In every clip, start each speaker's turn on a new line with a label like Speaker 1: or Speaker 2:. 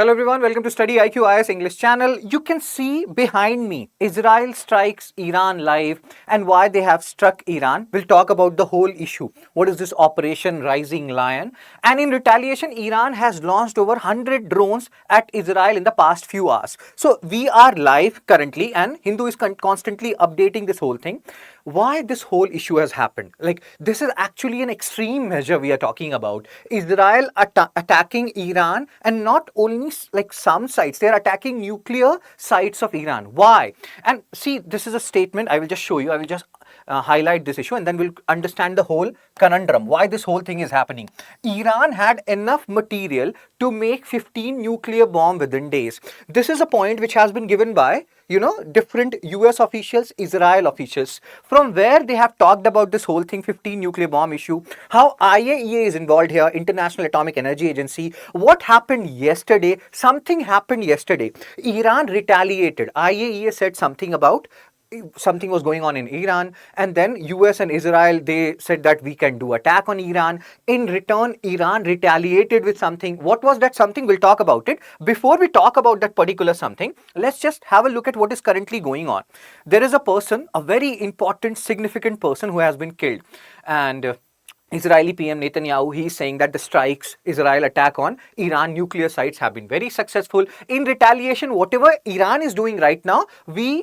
Speaker 1: Hello everyone, welcome to StudyIQ IAS English channel. You can see behind me, Israel strikes Iran live and why they have struck Iran. We'll talk about the whole issue. What is this Operation Rising Lion? And in retaliation, Iran has launched over 100 drones at Israel in the past few hours. So we are live currently and Hindu is constantly updating this whole thing. Why this whole issue has happened? Like, this is actually an extreme measure we are talking about. Israel attacking Iran, and not only like some sites, they are attacking nuclear sites of Iran. Why? And see, this is a statement I will just show you. I will just highlight this issue and then we'll understand the whole conundrum, why this whole thing is happening. Iran had enough material to make 15 nuclear bombs within days. This is a point which has been given by different US officials, Israel officials, from where they have talked about this whole thing, 15 nuclear bomb issue, how IAEA is involved here, International Atomic Energy Agency. What happened yesterday? Something happened yesterday. Iran retaliated. IAEA said something about something was going on in Iran, and then US and Israel, they said that we can do attack on Iran. In return, Iran retaliated with something. What was that something? We'll talk about it. Before we talk about that particular something, let's just have a look at what is currently going on. There is a person, a very important, significant person who has been killed, and Israeli PM Netanyahu, he is saying that the strikes, Israel attack on Iran nuclear sites have been very successful. In retaliation, whatever Iran is doing right now, they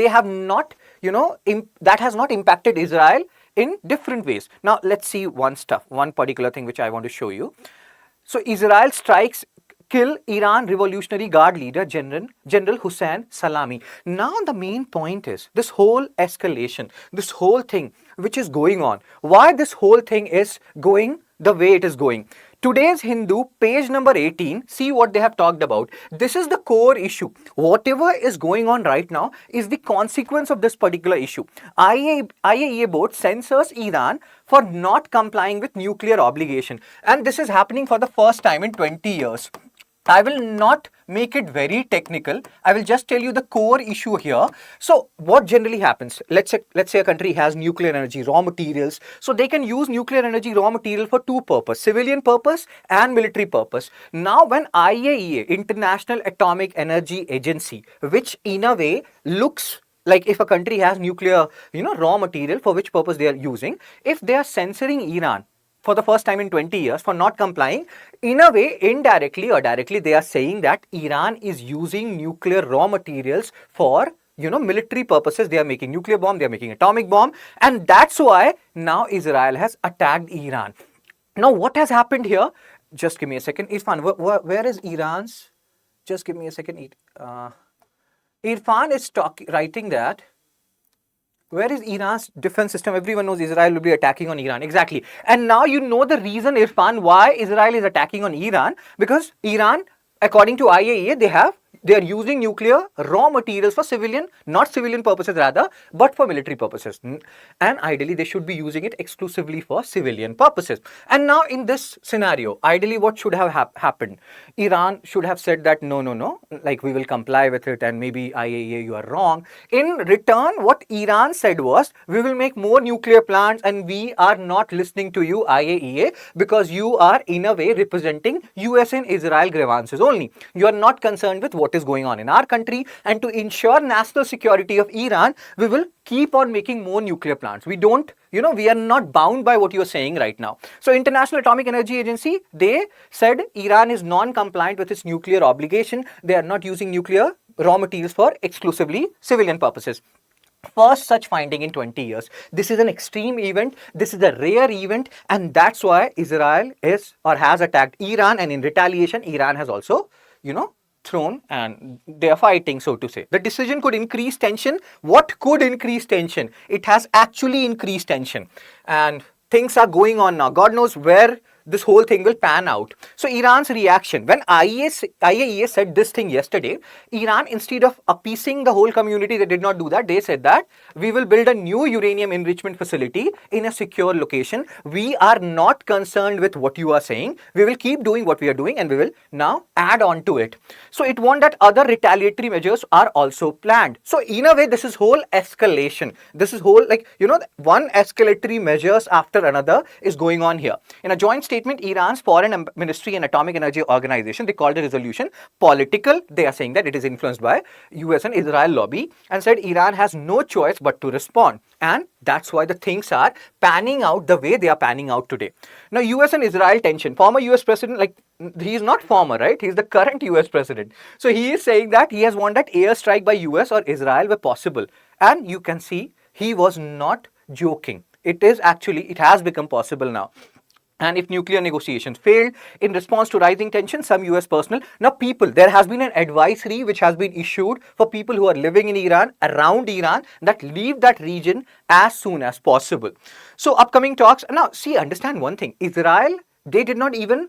Speaker 1: have not, that has not impacted Israel in different ways. Now, let's see one particular thing which I want to show you. So, Israel strikes kill Iran Revolutionary Guard leader General Hussein Salami. Now the main point is this whole escalation, this whole thing which is going on. Why this whole thing is going the way it is going. Today's Hindu, page number 18, see what they have talked about. This is the core issue. Whatever is going on right now is the consequence of this particular issue. IAEA board censors Iran for not complying with nuclear obligation. And this is happening for the first time in 20 years. I will not make it very technical. I will just tell you the core issue here. So what generally happens? Let's say a country has nuclear energy, raw materials. So they can use nuclear energy raw material for two purposes, civilian purpose and military purpose. Now when IAEA, International Atomic Energy Agency, which in a way looks like if a country has nuclear, raw material for which purpose they are using, if they are censoring Iran for the first time in 20 years for not complying, in a way, indirectly or directly, they are saying that Iran is using nuclear raw materials for, military purposes. They are making nuclear bomb, they are making atomic bomb, and that's why now Israel has attacked Iran. Now, what has happened here? Just give me a second. Irfan, where is Iran's? Just give me a second. Irfan is writing that. Where is Iran's defense system? Everyone knows Israel will be attacking on Iran. Exactly. And now you know the reason, Irfan, why Israel is attacking on Iran. Because Iran, according to IAEA, they are using nuclear raw materials for civilian, not civilian purposes rather, but for military purposes. And ideally, they should be using it exclusively for civilian purposes. And now in this scenario, ideally what should have happened? Iran should have said that no, like we will comply with it and maybe IAEA, you are wrong. In return, what Iran said was, we will make more nuclear plants and we are not listening to you, IAEA, because you are in a way representing US and Israel grievances only. You are not concerned with what is going on in our country, and to ensure national security of Iran, we will keep on making more nuclear plants. We don't, we are not bound by what you're saying right now. So International Atomic Energy Agency, they said Iran is non-compliant with its nuclear obligation. They are not using nuclear raw materials for exclusively civilian purposes. First such finding in 20 years. This is an extreme event. This is a rare event, and that's why Israel is or has attacked Iran, and in retaliation, Iran has also, thrown, and they are fighting, so to say. The decision could increase tension. What could increase tension? It has actually increased tension, and things are going on now. God knows where this whole thing will pan out. So Iran's reaction, when IAEA said this thing yesterday, Iran, instead of appeasing the whole community, they did not do that. They said that we will build a new uranium enrichment facility in a secure location. We are not concerned with what you are saying. We will keep doing what we are doing and we will now add on to it. So it warned that other retaliatory measures are also planned. So in a way, this is whole escalation. This is whole, one escalatory measures after another is going on here. In a joint statement, statement, Iran's foreign ministry and atomic energy organization, they called the resolution political. They are saying that it is influenced by US and Israel lobby, and said Iran has no choice but to respond. And that's why the things are panning out the way they are panning out today. Now, US and Israel tension. Former US president, like, he is not former, right? He's the current US president. So he is saying that he has warned that airstrike by US or Israel were possible. And you can see he was not joking. It has become possible now. And if nuclear negotiations failed in response to rising tension, some US personnel, now people, there has been an advisory which has been issued for people who are living in Iran, around Iran, that leave that region as soon as possible. So upcoming talks, now see, understand one thing, Israel, they did not even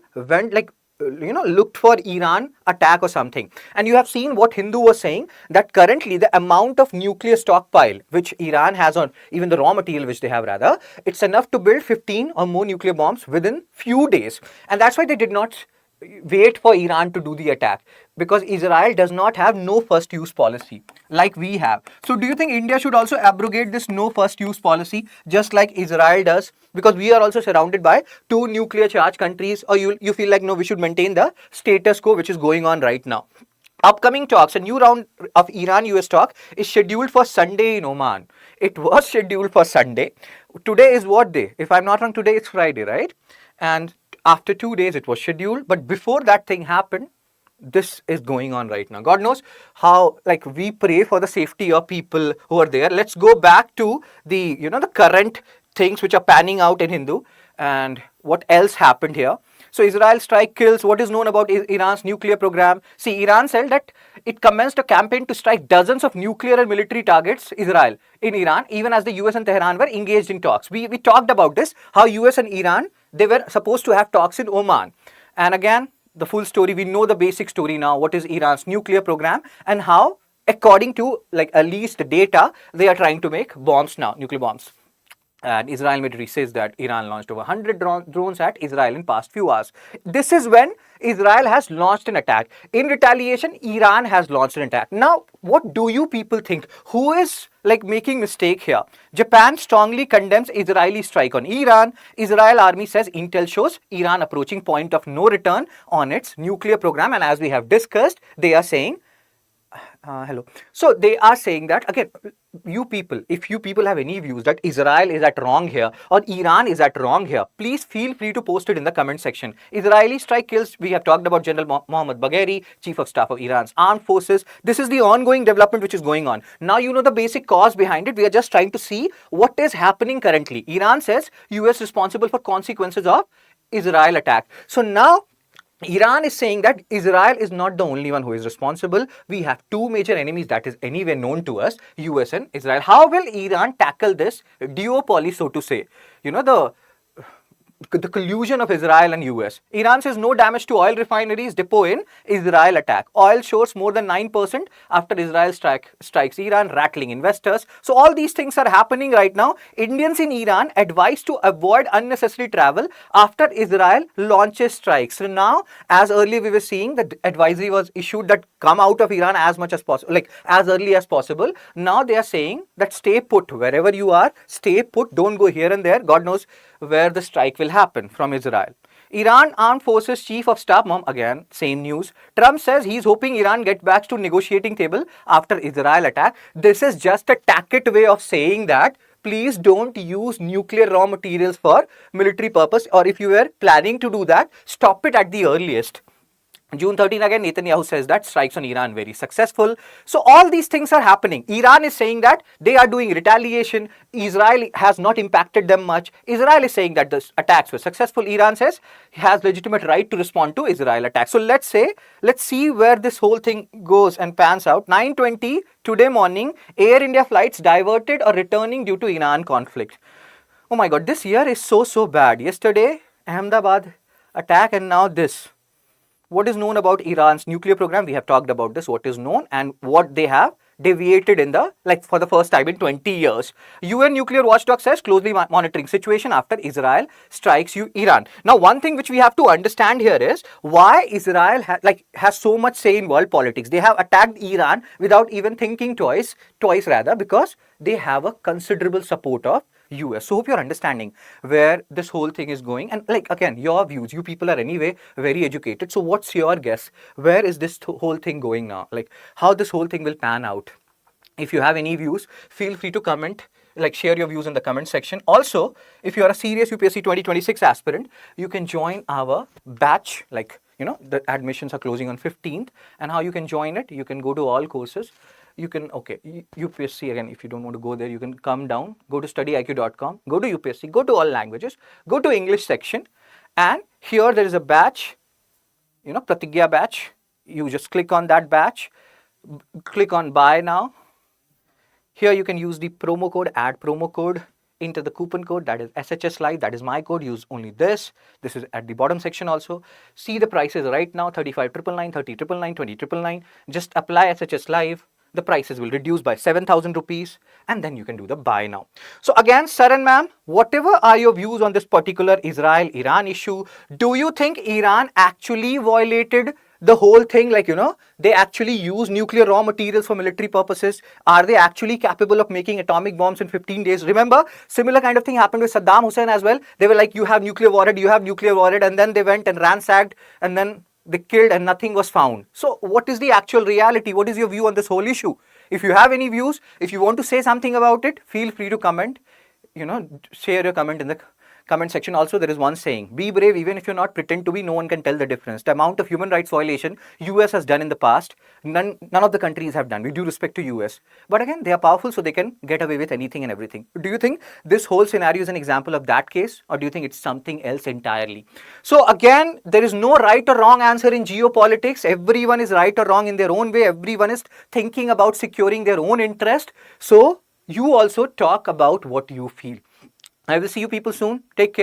Speaker 1: looked for Iran attack or something. And you have seen what Hindu was saying, that currently the amount of nuclear stockpile which Iran has, on even the raw material which they have rather, it's enough to build 15 or more nuclear bombs within few days. And that's why they did not wait for Iran to do the attack, because Israel does not have no first use policy like we have. So do you think India should also abrogate this no first use policy just like Israel does? Because we are also surrounded by two nuclear charged countries, or you feel like no, we should maintain the status quo which is going on right now. Upcoming talks, a new round of Iran-US talk is scheduled for Sunday in Oman. It was scheduled for Sunday. Today is what day? If I'm not wrong, today it's Friday, right? And after 2 days it was scheduled, but before that thing happened, this is going on right now. God knows how, like, we pray for the safety of people who are there. Let's go back to the, the current things which are panning out in Hindu and what else happened here. So Israel strike kills. What is known about Iran's nuclear program? See, Iran said that it commenced a campaign to strike dozens of nuclear and military targets, Israel, in Iran, even as the US and Tehran were engaged in talks. We talked about this, how US and Iran, they were supposed to have talks in Oman. And again, the full story, we know the basic story now, what is Iran's nuclear program and how, according to at least data, they are trying to make bombs now, nuclear bombs. And Israel military says that Iran launched over 100 drones at Israel in past few hours. This is when Israel has launched an attack. In retaliation, Iran has launched an attack. Now, what do you people think? Who is making mistake here? Japan strongly condemns Israeli strike on Iran. Israel army says intel shows Iran approaching point of no return on its nuclear program. And as we have discussed, they are saying, hello. So they are saying that, again, if you people have any views that Israel is at wrong here or Iran is at wrong here, please feel free to post it in the comment section. Israeli strike kills, we have talked about General Mohammad Bagheri, Chief of Staff of Iran's armed forces. This is the ongoing development which is going on. Now you know the basic cause behind it. We are just trying to see what is happening currently. Iran says US responsible for consequences of Israel attack. So now Iran is saying that Israel is not the only one who is responsible. We have two major enemies that is anyway known to us, US and Israel. How will Iran tackle this duopoly, so to say? The collusion of Israel and US. Iran says no damage to oil refineries depot in Israel attack. Oil soars more than 9% after Israel strikes Iran, rattling investors. So all these things are happening right now. Indians in Iran advised to avoid unnecessary travel after Israel launches strikes. So now, as earlier we were seeing, the advisory was issued that come out of Iran as much as possible, as early as possible. Now they are saying that stay put wherever you are, stay put, don't go here and there. God knows where the strike will happen from Israel. Iran Armed Forces Chief of Staff, again, same news. Trump says he's hoping Iran gets back to negotiating table after Israel attack. This is just a tacit way of saying that please don't use nuclear raw materials for military purpose, or if you were planning to do that, stop it at the earliest. June 13 again, Netanyahu says that strikes on Iran very successful. So all these things are happening. Iran is saying that they are doing retaliation. Israel has not impacted them much. Israel is saying that the attacks were successful. Iran says he has legitimate right to respond to Israel attacks. So let's see where this whole thing goes and pans out. 9:20 today morning, Air India flights diverted or returning due to Iran conflict. Oh my God, this year is so bad. Yesterday, Ahmedabad attack, and now this. What is known about Iran's nuclear program? We have talked about this, what is known and what they have deviated in for the first time in 20 years. UN nuclear watchdog says closely monitoring situation after Israel strikes Iran. Now, one thing which we have to understand here is why Israel has so much say in world politics. They have attacked Iran without even thinking twice rather, because they have a considerable support of US. So hope you're understanding where this whole thing is going. And like again, your views, you people are anyway very educated. So what's your guess? Where is this whole thing going now? Like how this whole thing will pan out? If you have any views, feel free to comment, like share your views in the comment section. Also, if you are a serious UPSC 2026 aspirant, you can join our batch. Like, you know, the admissions are closing on 15th. And how you can join it? You can go to all courses. You can, okay, UPSC again, if you don't want to go there, you can come down, go to studyiq.com, go to UPSC, go to all languages, go to English section. And here there is a batch, you know, Pratigya batch. You just click on that batch, click on buy now. Here you can use the promo code, add promo code, enter the coupon code, that is SHS Live, that is my code, use only this. This is at the bottom section also. See the prices right now, 35,999, 30,999, 20,999. Just apply SHS Live. The prices will reduce by 7,000 rupees and then you can do the buy now. So again, sir and ma'am, whatever are your views on this particular Israel-Iran issue? Do you think Iran actually violated the whole thing? Like, you know, they actually use nuclear raw materials for military purposes? Are they actually capable of making atomic bombs in 15 days? Remember, similar kind of thing happened with Saddam Hussein as well. They were like, you have nuclear warhead, you have nuclear warhead, and then they went and ransacked and then they killed and nothing was found. So what is the actual reality? What is your view on this whole issue? If you have any views, if you want to say something about it, feel free to comment, you know, share your comment in the comment section. Also, there is one saying, be brave even if you're not, pretend to be, no one can tell the difference. The amount of human rights violation US has done in the past, none of the countries have done. We do respect to US. But again, they are powerful, so they can get away with anything and everything. Do you think this whole scenario is an example of that case? Or do you think it's something else entirely? So again, there is no right or wrong answer in geopolitics. Everyone is right or wrong in their own way. Everyone is thinking about securing their own interest. So you also talk about what you feel. I will see you people soon. Take care.